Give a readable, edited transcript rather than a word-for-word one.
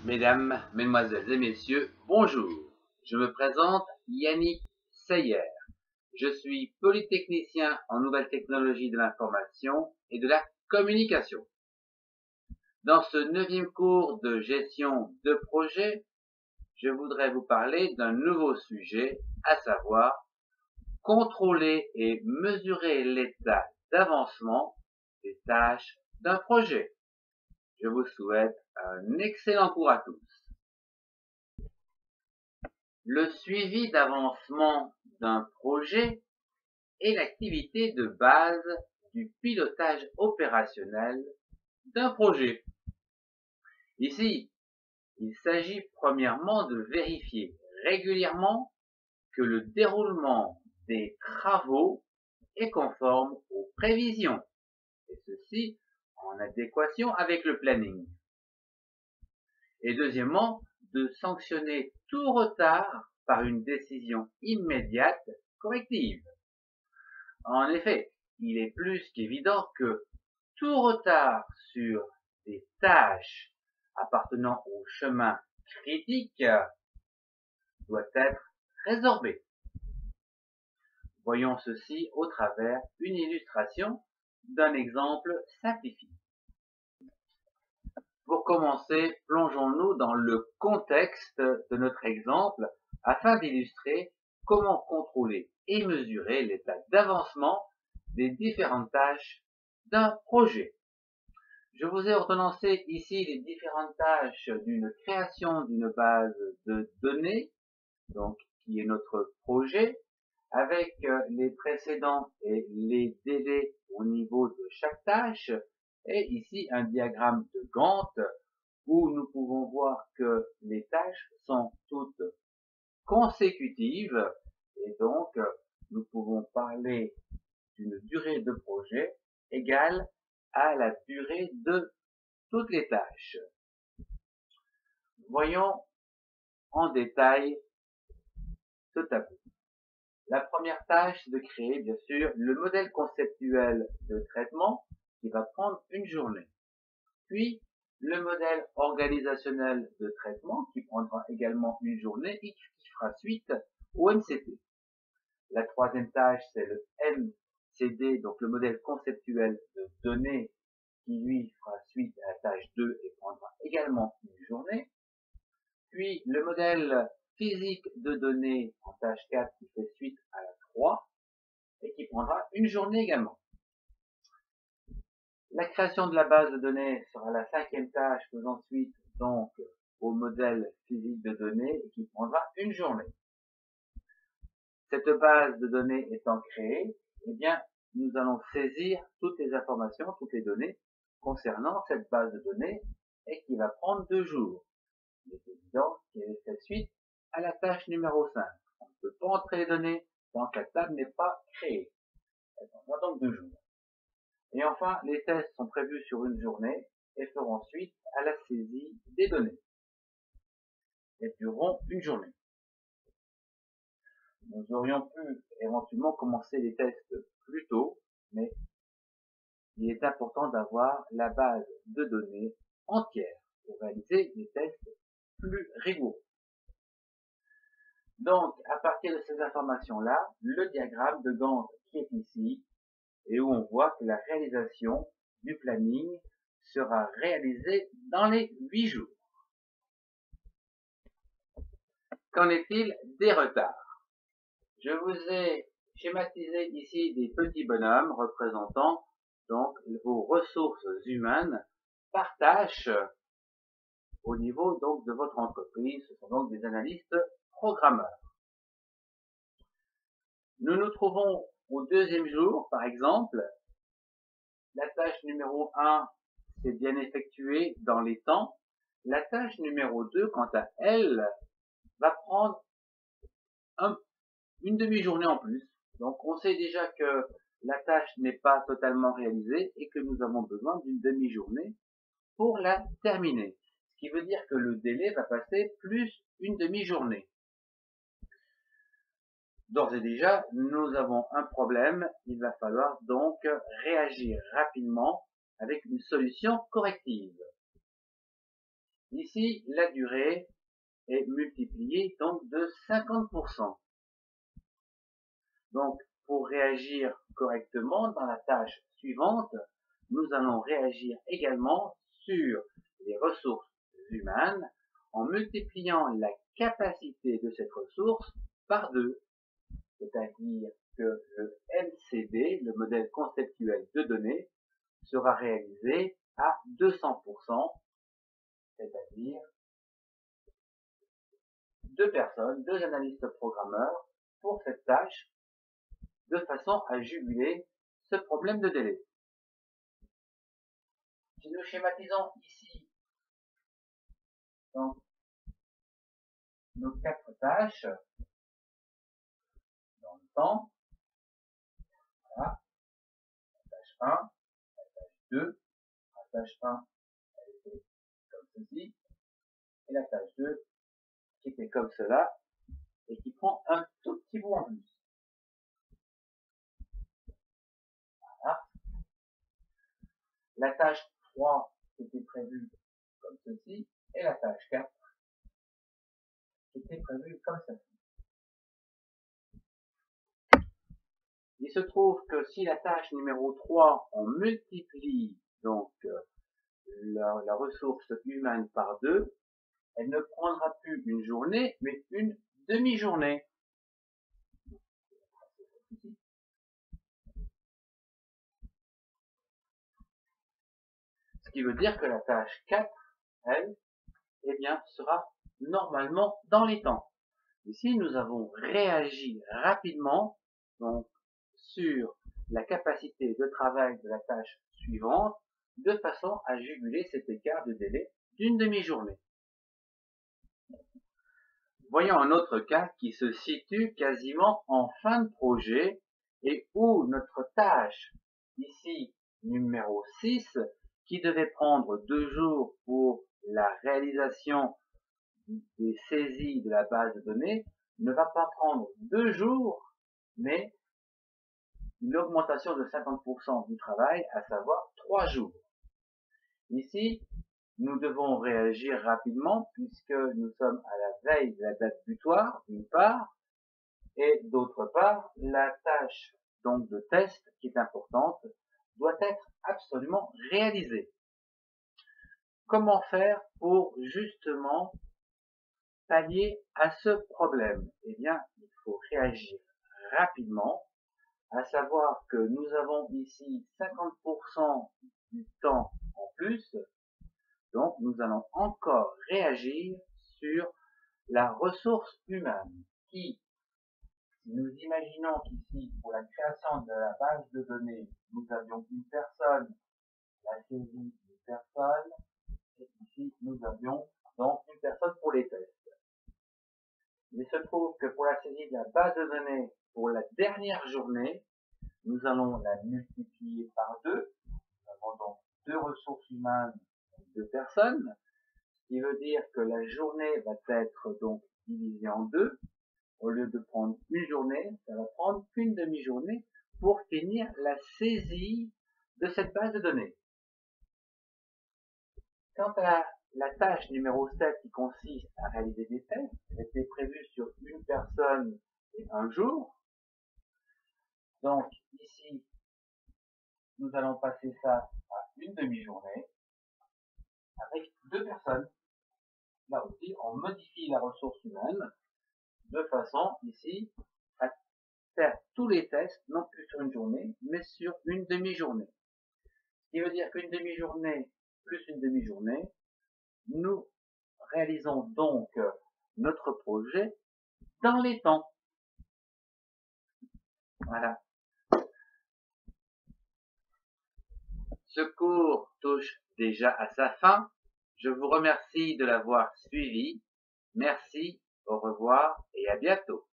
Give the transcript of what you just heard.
Mesdames, Mesdemoiselles et Messieurs, bonjour. Je me présente Yannick Seyer. Je suis polytechnicien en nouvelles technologies de l'information et de la communication. Dans ce 9e cours de gestion de projet, je voudrais vous parler d'un nouveau sujet, à savoir contrôler et mesurer l'état d'avancement des tâches d'un projet. Je vous souhaite un excellent cours à tous. Le suivi d'avancement d'un projet est l'activité de base du pilotage opérationnel d'un projet. Ici, il s'agit premièrement de vérifier régulièrement que le déroulement des travaux est conforme aux prévisions, et ceci en adéquation avec le planning. Et deuxièmement, de sanctionner tout retard par une décision immédiate corrective. En effet, il est plus qu'évident que tout retard sur des tâches appartenant au chemin critique doit être résorbé. Voyons ceci au travers d'une illustration d'un exemple simplifié. Pour commencer, plongeons-nous dans le contexte de notre exemple afin d'illustrer comment contrôler et mesurer l'état d'avancement des différentes tâches d'un projet. Je vous ai ordonnancé ici les différentes tâches d'une création d'une base de données, donc qui est notre projet, avec les précédents et les délais au niveau de chaque tâche, et ici un diagramme de Gantt où nous pouvons voir que les tâches sont toutes consécutives et donc nous pouvons parler d'une durée de projet égale à la durée de toutes les tâches. Voyons en détail ce tableau. La première tâche, c'est de créer, bien sûr, le modèle conceptuel de traitement qui va prendre une journée. Puis, le modèle organisationnel de traitement qui prendra également une journée et qui fera suite au MCT. La troisième tâche, c'est le MCD, donc le modèle conceptuel de données qui lui fera suite à la tâche 2 et prendra également une journée. Puis, le modèle physique de données en tâche 4 qui fait suite à la 3 et qui prendra une journée également. La création de la base de données sera la 5e tâche, faisant suite donc au modèle physique de données et qui prendra une journée. Cette base de données étant créée, eh bien, nous allons saisir toutes les informations, toutes les données concernant cette base de données et qui va prendre 2 jours. Il est évident qu'elle fait suite à la tâche numéro 5. On ne peut pas entrer les données tant que la table n'est pas créée. Elle prendra donc 2 jours. Et enfin, les tests sont prévus sur une journée et feront suite à la saisie des données. Elles dureront une journée. Nous aurions pu éventuellement commencer les tests plus tôt, mais il est important d'avoir la base de données entière pour réaliser des tests plus rigoureux. Donc, à partir de ces informations-là, le diagramme de Gantt qui est ici, et où on voit que la réalisation du planning sera réalisée dans les 8 jours. Qu'en est-il des retards? Je vous ai schématisé ici des petits bonhommes représentant donc vos ressources humaines par tâche au niveau donc de votre entreprise. Ce sont donc des analystes programmeurs. Nous nous trouvons au 2e jour, par exemple. La tâche numéro 1 s'est bien effectuée dans les temps. La tâche numéro 2, quant à elle, va prendre une demi-journée en plus. Donc on sait déjà que la tâche n'est pas totalement réalisée et que nous avons besoin d'une demi-journée pour la terminer. Ce qui veut dire que le délai va passer plus une demi-journée. D'ores et déjà, nous avons un problème. Il va falloir donc réagir rapidement avec une solution corrective. Ici, la durée est multipliée donc de 50%. Donc, pour réagir correctement dans la tâche suivante, nous allons réagir également sur les ressources humaines en multipliant la capacité de cette ressource par 2. C'est-à-dire que le MCD, le modèle conceptuel de données, sera réalisé à 200%, c'est-à-dire 2 personnes, 2 analystes programmeurs pour cette tâche, de façon à juguler ce problème de délai. Si nous schématisons ici donc, nos 4 tâches dans le temps, voilà, la tâche 1, la tâche 2, la tâche 1 elle était comme ceci, et la tâche 2 qui était comme cela, et qui prend un tout petit bout en plus. Voilà. La tâche 3 était prévue comme ceci, et la tâche 4 était prévue comme ceci. Il se trouve que si la tâche numéro 3, on multiplie donc la ressource humaine par 2, elle ne prendra plus une journée, mais une demi-journée. Ce qui veut dire que la tâche 4, elle, eh bien, sera normalement dans les temps. Ici, nous avons réagi rapidement donc, sur la capacité de travail de la tâche suivante, de façon à juguler cet écart de délai d'une demi-journée. Voyons un autre cas qui se situe quasiment en fin de projet et où notre tâche, ici numéro 6, qui devait prendre 2 jours pour la réalisation des saisies de la base de données, ne va pas prendre 2 jours, mais une augmentation de 50% du travail, à savoir 3 jours. Ici, nous devons réagir rapidement puisque nous sommes à la veille de la date butoir, d'une part, et d'autre part, la tâche donc de test, qui est importante, doit être absolument réalisée. Comment faire pour justement pallier à ce problème? Eh bien, il faut réagir rapidement, à savoir que nous avons ici 50% du temps en plus, donc nous allons encore réagir sur la ressource humaine qui, si nous imaginons qu'ici, pour la création de la base de données, nous avions une personne, la saisie d'une personne, et ici nous avions donc une personne pour les tests. Il se trouve que pour la saisie de la base de données pour la dernière journée, nous allons la multiplier par 2. Nous avons donc 2 ressources humaines, 2 personnes, ce qui veut dire que la journée va être donc divisée en 2. Au lieu de prendre une journée, ça va prendre qu'une demi-journée pour finir la saisie de cette base de données. Quant à la tâche numéro 7 qui consiste à réaliser des tests, elle était prévue sur une personne et un jour. Donc ici, nous allons passer ça à une demi-journée avec 2 personnes. Là aussi, on modifie la ressource humaine de façon ici à faire tous les tests, non plus sur une journée, mais sur une demi-journée. Ce qui veut dire qu'une demi-journée plus une demi-journée, nous réalisons donc notre projet dans les temps. Voilà. Ce cours touche déjà à sa fin. Je vous remercie de l'avoir suivi. Merci, au revoir et à bientôt.